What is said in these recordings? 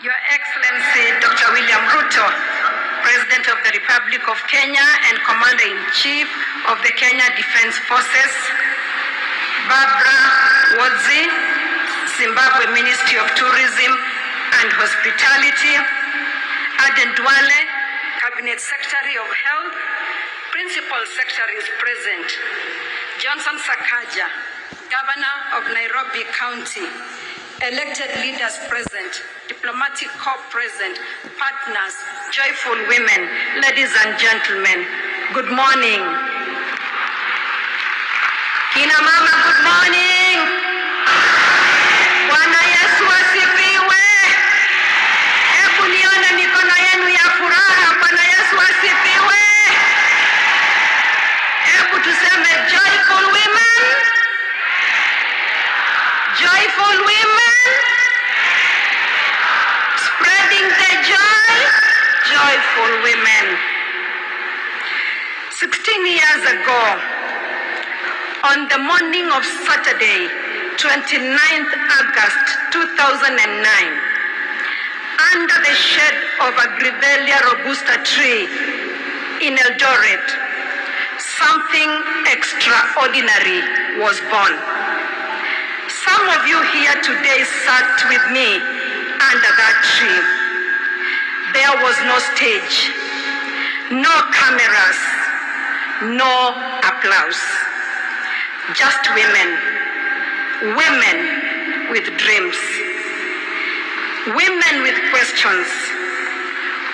Your Excellency Dr. William Ruto, President of the Republic of Kenya and Commander-in-Chief of the Kenya Defense Forces, Barbara Wadzi, Zimbabwe Ministry of Tourism and Hospitality, Aden Duale, Cabinet Secretary of Health, Principal Secretaries present, Johnson Sakaja, Governor of Nairobi County, elected leaders present, diplomatic corps present, partners, joyful women, ladies and gentlemen, good morning. Kina mama, good morning. Bwana Yesu asifiwe. Hebu nione mikono yenu ya furaha. Bwana Yesu asifiwe. Hebu tuseme joyful women. Joyful women. Spreading the joy. Joyful women. 16 years ago, on the morning of Saturday, 29th August 2009, under the shade of a Grevillea robusta tree in Eldoret, something extraordinary was born. Some of you here today sat with me under that tree. There was no stage, no cameras, no applause. Just women with dreams, women with questions,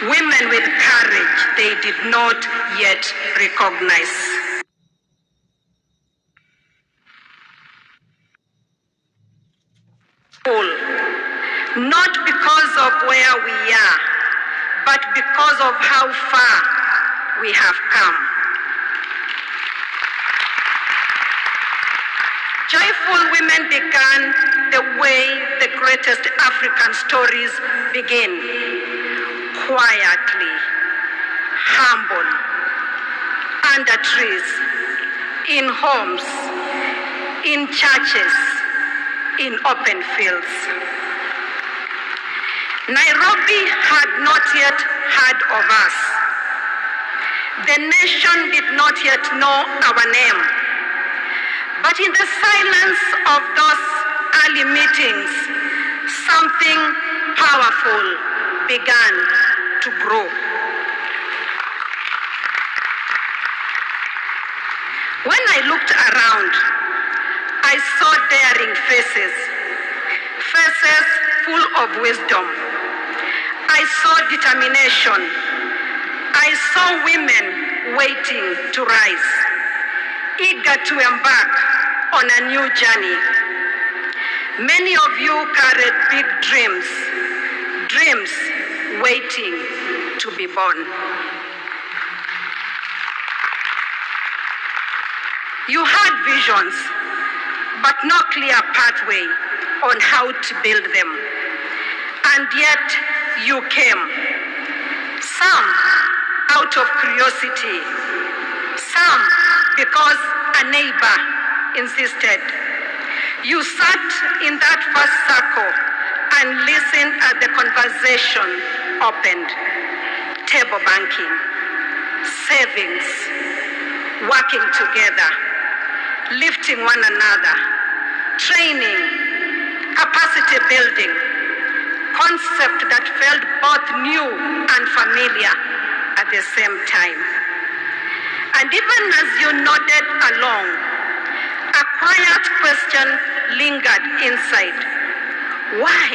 women with courage they did not yet recognize. Not because of where we are, but because of how far we have come. Joyful women began the way the greatest African stories begin. Quietly, humble, under trees, in homes, in churches, in open fields. Nairobi had not yet heard of us. The nation did not yet know our name. But in the silence of those early meetings, something powerful began to grow. When I looked around, I saw daring faces, faces full of wisdom. I saw determination. I saw women waiting to rise, eager to embark on a new journey. Many of you carried big dreams, dreams waiting to be born. You had visions, but no clear pathway on how to build them. And yet you came, some out of curiosity, some because a neighbor insisted. You sat in that first circle and listened as the conversation opened. Table banking, savings, working together, lifting one another, training, capacity building, concept that felt both new and familiar at the same time. And even as you nodded along, a quiet question lingered inside. Why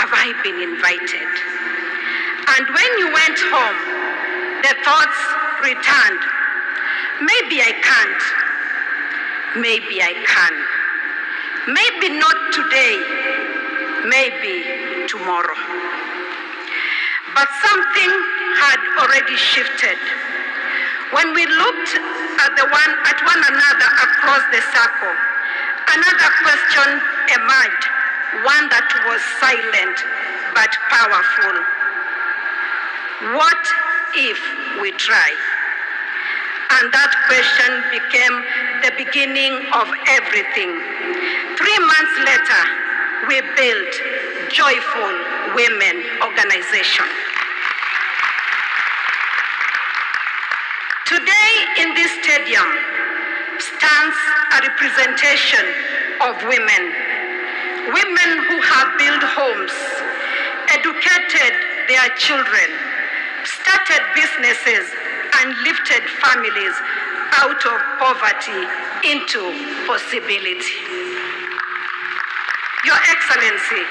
have I been invited? And when you went home, the thoughts returned. Maybe I can't. Maybe I can. Maybe not today. Maybe tomorrow. But something had already shifted. When we looked at one another across the circle, another question emerged, one that was silent but powerful. What if we try? And that question became the beginning of everything. 3 months later, we built Joyful Women Organization. Today in this stadium stands a representation of women. Women who have built homes, educated their children, started businesses, and lifted families out of poverty into possibility. Your Excellency,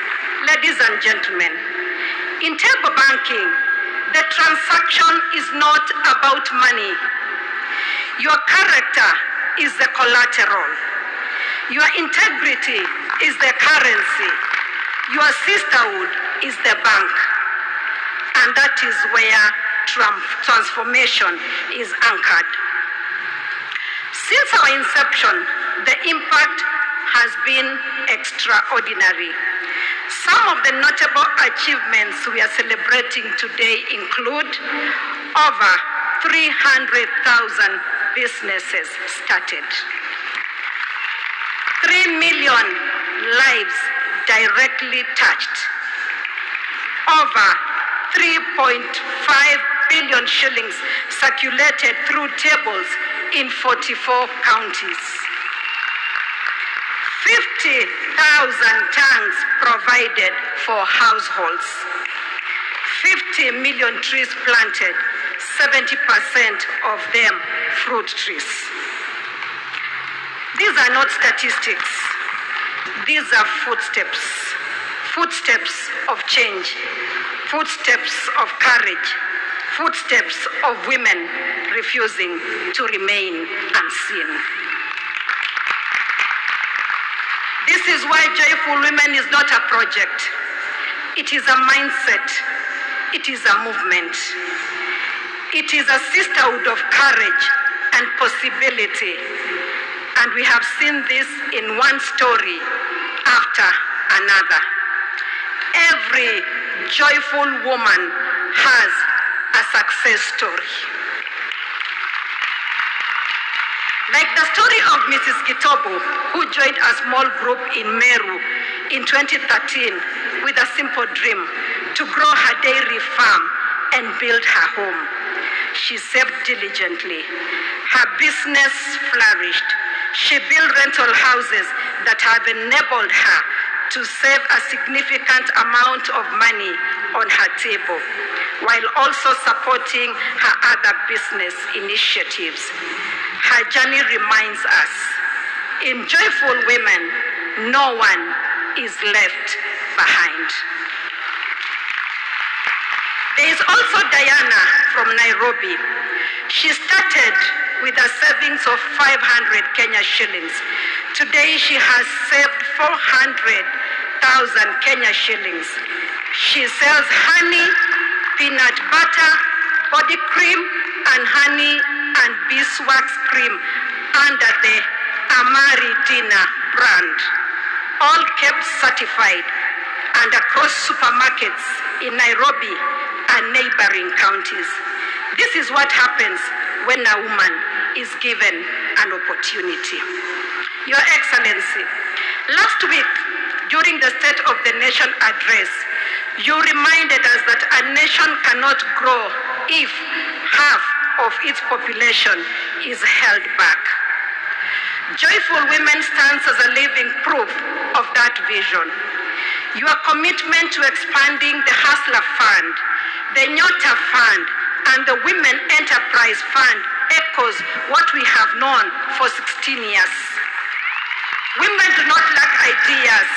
ladies and gentlemen, in table banking, the transaction is not about money. Your character is the collateral. Your integrity is the currency. Your sisterhood is the bank. And that is where transformation is anchored. Since our inception, the impact has been extraordinary. Some of the notable achievements we are celebrating today include over 300,000 businesses started, 3 million lives directly touched, over 3.5 billion shillings circulated through tables in 44 counties, 50,000 tanks provided for households, 50 million trees planted, 70% of them fruit trees. These are not statistics. These are footsteps. Footsteps of change. Footsteps of courage. Footsteps of women refusing to remain unseen. This is why Joyful Women is not a project. It is a mindset. It is a movement. It is a sisterhood of courage and possibility. And we have seen this in one story after another. Every joyful woman has a success story. Like the story of Mrs. Gitobo, who joined a small group in Meru in 2013 with a simple dream to grow her dairy farm and build her home. She saved diligently. Her business flourished. She built rental houses that have enabled her to save a significant amount of money on her table, while also supporting her other business initiatives. Her journey reminds us, in Joyful Women, no one is left behind. There is also Diana from Nairobi. She started with a savings of 500 Kenya shillings. Today she has saved 400,000 Kenya shillings. She sells honey, peanut butter, body cream, and honey and beeswax cream under the Amari Dina brand, all kept certified and across supermarkets in Nairobi and neighboring counties. This is what happens when a woman is given an opportunity. Your Excellency, last week during the State of the Nation address, you reminded us that a nation cannot grow if half of its population is held back. Joyful Women stands as a living proof of that vision. Your commitment to expanding the Hustler Fund, the Nyota Fund, and the Women Enterprise Fund echoes what we have known for 16 years. Women do not lack ideas.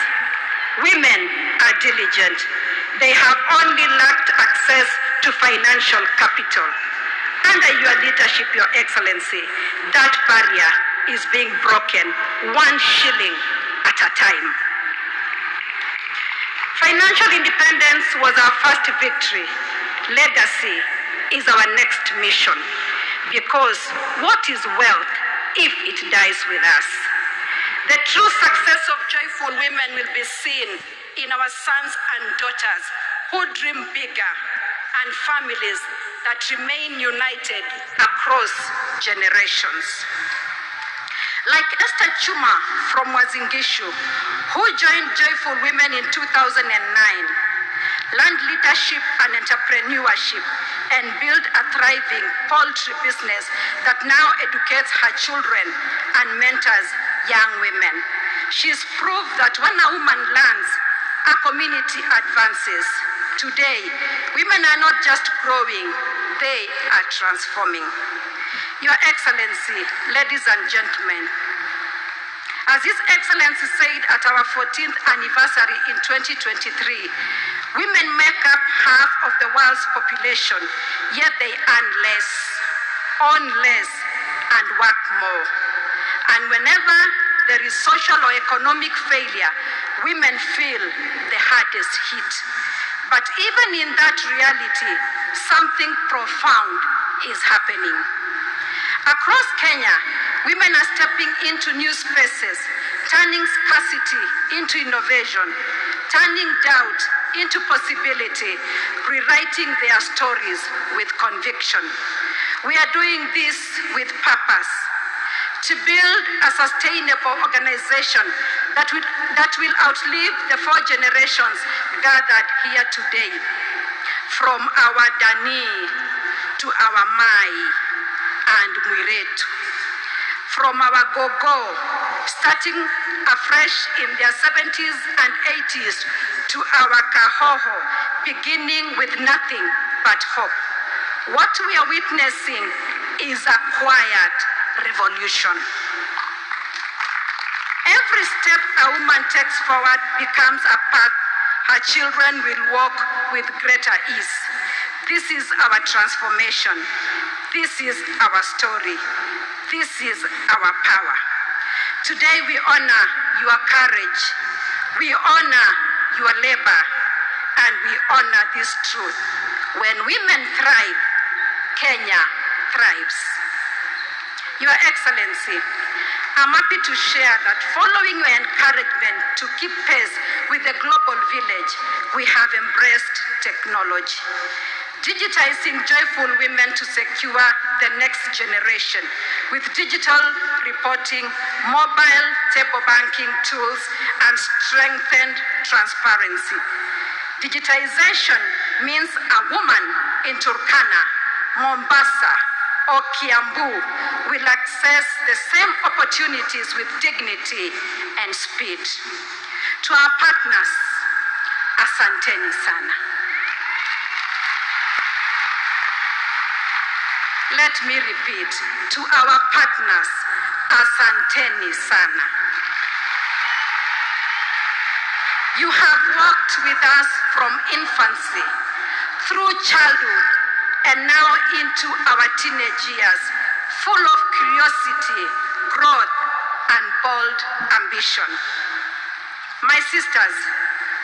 Women are diligent. They have only lacked access to financial capital. Under your leadership, Your Excellency, that barrier is being broken 1 shilling at a time. Financial independence was our first victory. Legacy is our next mission. Because what is wealth if it dies with us? The true success of Joyful Women will be seen in our sons and daughters who dream bigger and families that remain united across generations. Like Esther Chuma from Wazingishu, who joined Joyful Women in 2009, learned leadership and entrepreneurship, and built a thriving poultry business that now educates her children and mentors young women. She's proved that when a woman learns, a community advances. Today, women are not just growing, they are transforming. Your Excellency, ladies and gentlemen, as His Excellency said at our 14th anniversary in 2023, women make up half of the world's population, yet they earn less, own less, and work more. And whenever there is social or economic failure, women feel the hardest hit. But even in that reality, something profound is happening. Across Kenya, women are stepping into new spaces, turning scarcity into innovation, turning doubt into possibility, rewriting their stories with conviction. We are doing this with purpose, to build a sustainable organization that will outlive the 4 generations gathered here today, from our Dani to our Mai and Mwiretu, from our Gogo, starting afresh in their 70s and 80s, to our Kahoho, beginning with nothing but hope. What we are witnessing is a quiet revolution. Every step a woman takes forward becomes a path her children will walk with greater ease. This is our transformation. This is our story. This is our power. Today we honor your courage. We honor your labor. And we honor this truth. When women thrive, Kenya thrives. Your Excellency, I'm happy to share that following your encouragement to keep pace with the global village, we have embraced technology, digitizing Joyful Women to secure the next generation with digital reporting, mobile table banking tools, and strengthened transparency. Digitization means a woman in Turkana, Mombasa, or Kiambu will access the same opportunities with dignity and speed. To our partners, asanteni sana. Let me repeat, to our partners, asanteni sana. You have walked with us from infancy, through childhood, and now into our teenage years, full of curiosity, growth, and bold ambition. My sisters,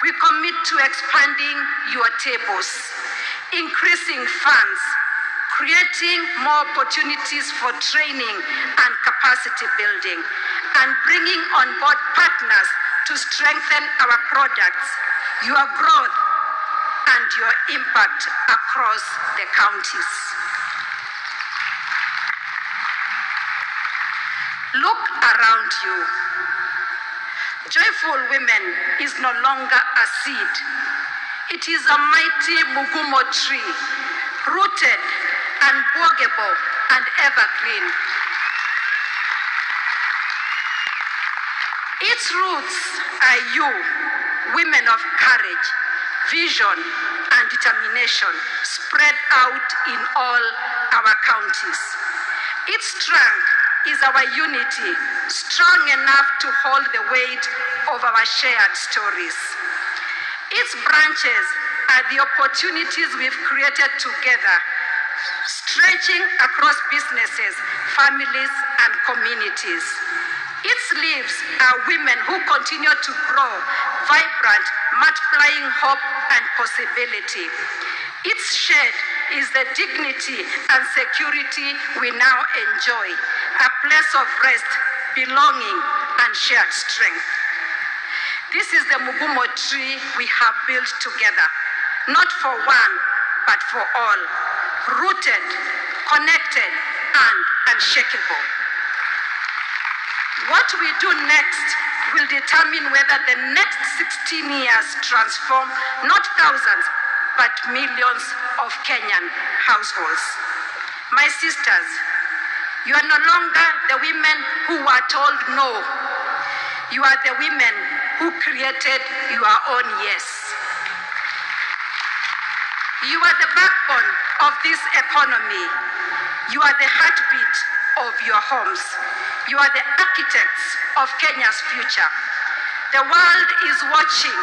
we commit to expanding your tables, increasing funds, creating more opportunities for training and capacity building, and bringing on board partners to strengthen our products, your growth, and your impact across the counties. Look around you. Joyful Women is no longer a seed. It is a mighty mugumo tree, rooted, unbogable, and evergreen. Its roots are you, women of courage, vision, and determination spread out in all our counties. Its strength is our unity, strong enough to hold the weight of our shared stories. Its branches are the opportunities we've created together, stretching across businesses, families, and communities. Its leaves are women who continue to grow, vibrant, multiplying hope and possibility. Its shade is the dignity and security we now enjoy, a place of rest, belonging, and shared strength. This is the mugumo tree we have built together, not for one, but for all, rooted, connected, and unshakable. What we do next will determine whether the next 16 years transform not thousands, but millions of Kenyan households. My sisters, you are no longer the women who were told no. You are the women who created your own yes. You are the backbone of this economy. You are the heartbeat of your homes. You are the architects of Kenya's future. The world is watching.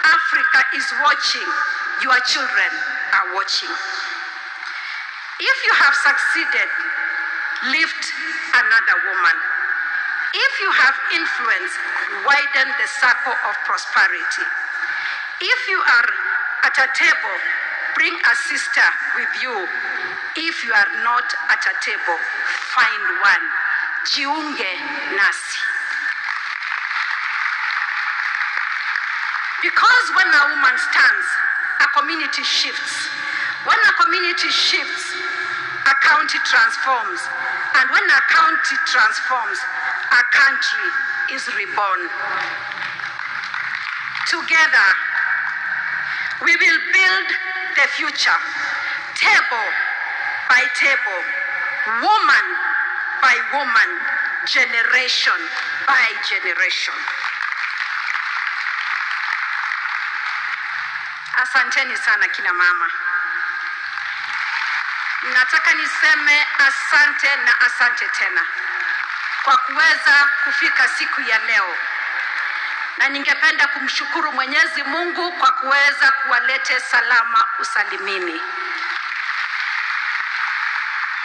Africa is watching. Your children are watching. If you have succeeded, lift another woman. If you have influence, widen the circle of prosperity. If you are at a table, bring a sister with you. If you are not at a table, find one. Jiunge nasi. Because when a woman stands, a community shifts. When a community shifts, a county transforms. And when a county transforms, a country is reborn. Together, we will build the future, table by table, woman by woman, generation by generation. Asanteni sana kina mama. Nataka niseme asante na asante tena kwa kuweza kufika siku ya leo. Na ningependa kumshukuru Mwenyezi Mungu kwa kuweza kuwalete salama usalimini.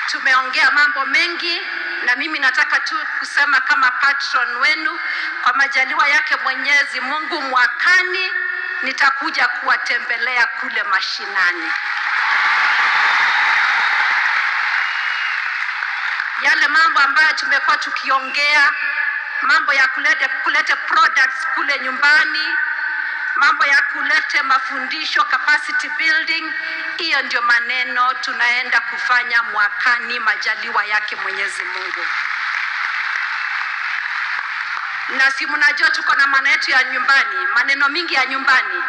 Tumeongea mambo mengi na mimi nataka tu kusema kama patron wenu, kwa majaliwa yake Mwenyezi Mungu, mwakani nitakuja kuwatembelea kule mashinani. Yale mambo ambayo tumekuwa tukiongea, mambo ya kulete products kule nyumbani, mambo ya kulete mafundisho, capacity building, hiyo ndio maneno tunaenda kufanya mwakani, majaliwa yake Mwenyezi Mungu. Na si mnajua tuko na maneno yetu ya nyumbani, maneno mingi ya nyumbani.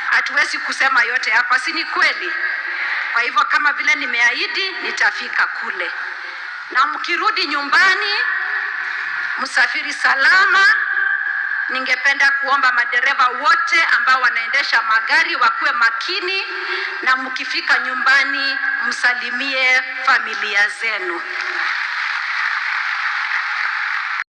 Hatuwezi kusema yote hapa, si ni kweli? Kwa hivyo kama vile nimeahidi, nitafika kule. Na mkirudi nyumbani, msafiri salama. Ningependa kuomba madereva wote ambao wanaendesha magari wakuwe makini, na mkifika nyumbani msalimie familia zenu.